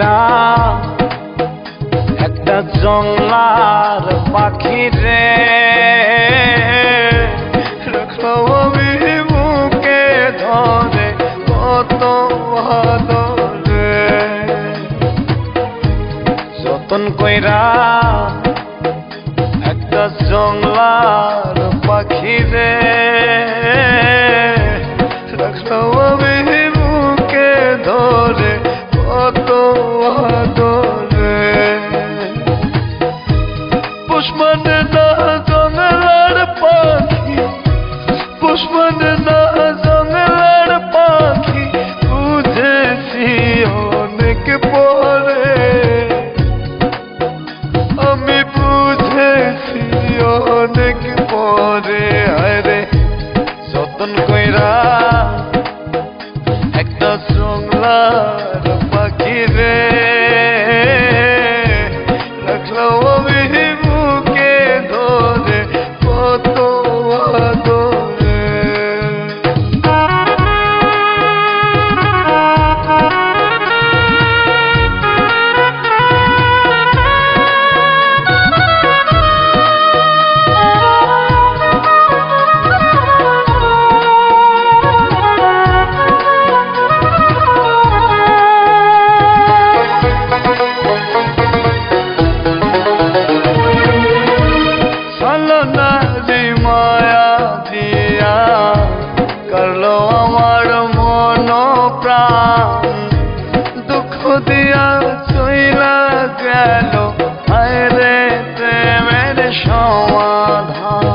কইরা একটা জংলার পাখি রে রাখলাম আমি বুকে ধরে কত ভাদরে যতন কইরা একটা জংলার পাখি রে রাখলাম আমি বুকে ধরে কত ভাদরে পুষ্পনে না জংলার পাখি পুষ্পনে না জংলার পাখি বুঝেছি অনেক পরে আমি বুঝেছি অনেক পরে আরে যতন কইরা একটা জংলার পাখি রে রাখলাম আমি বুকে ধরে কত ভাদরে মায়া দিয়া করলো আমার মন প্রাণ দুঃখ দিয়া চইলা গেল আরে প্রেমের সমাধান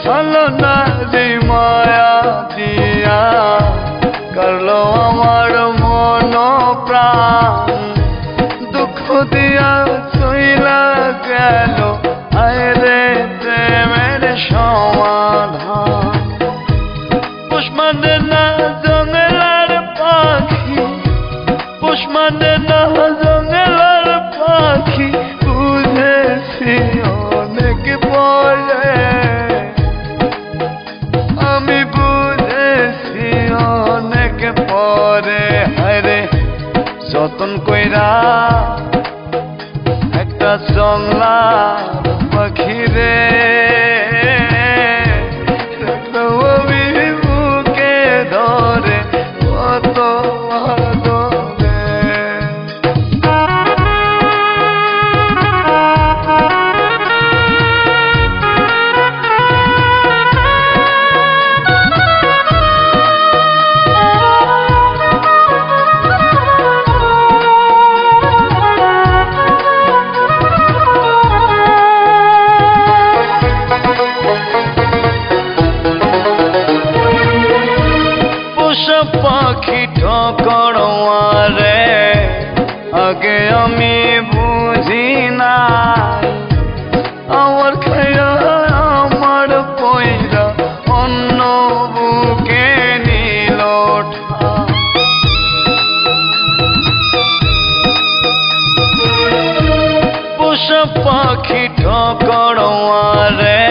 ছলনা মায়া দিয়া করলো আমার মন প্রাণ দুঃখ দিয়া চইলা গেল আরে প্রেমের সমাধান পুষ্পনে না জংলার পাখি পুষ্পনে না জংলার পাখি বুঝেছি অনেক পরে আমি বুঝেছি অনেক পরে আরে যতন কইরা একটা জংলার পাখি রে রাখলাম আমি বুকে ধরে কত ভাদরে পাখি ঠকড়ে আগে আমি বুঝি নাই আমার খায়া আমার পয়রা অন্য বুকে নিল পোষা পাখি ঠকড়ে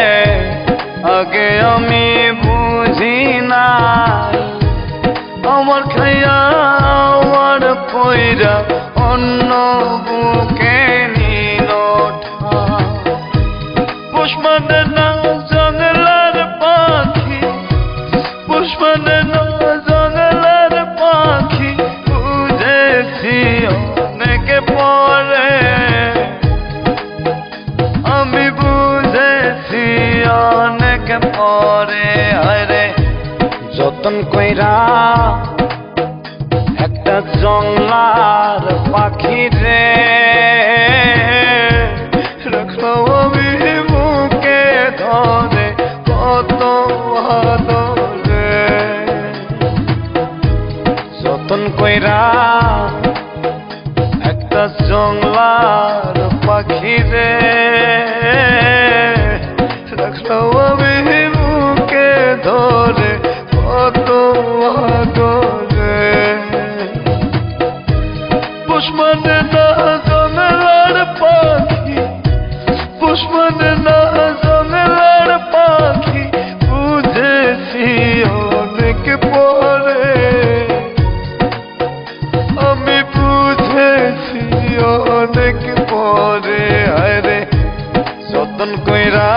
আগে আমি বুঝি নাই আমার খায়া আমার পয়রা অন্য বুকে নিল পুষ্পনে না জংলার পাখি পুষ্পনে না জংলার পাখি বুঝেছি অনেক পরে আমি বুঝেছি অনেক পরে আরে যতন কইরা একটা জংলার পাখি রে রাখলাম আমি বুকে ধরে কত ভাদরে যতন কইরা একটা জংলার পাখি রে রাখলাম আমি বুকে ধরে কত ভাদরে যতন কইরা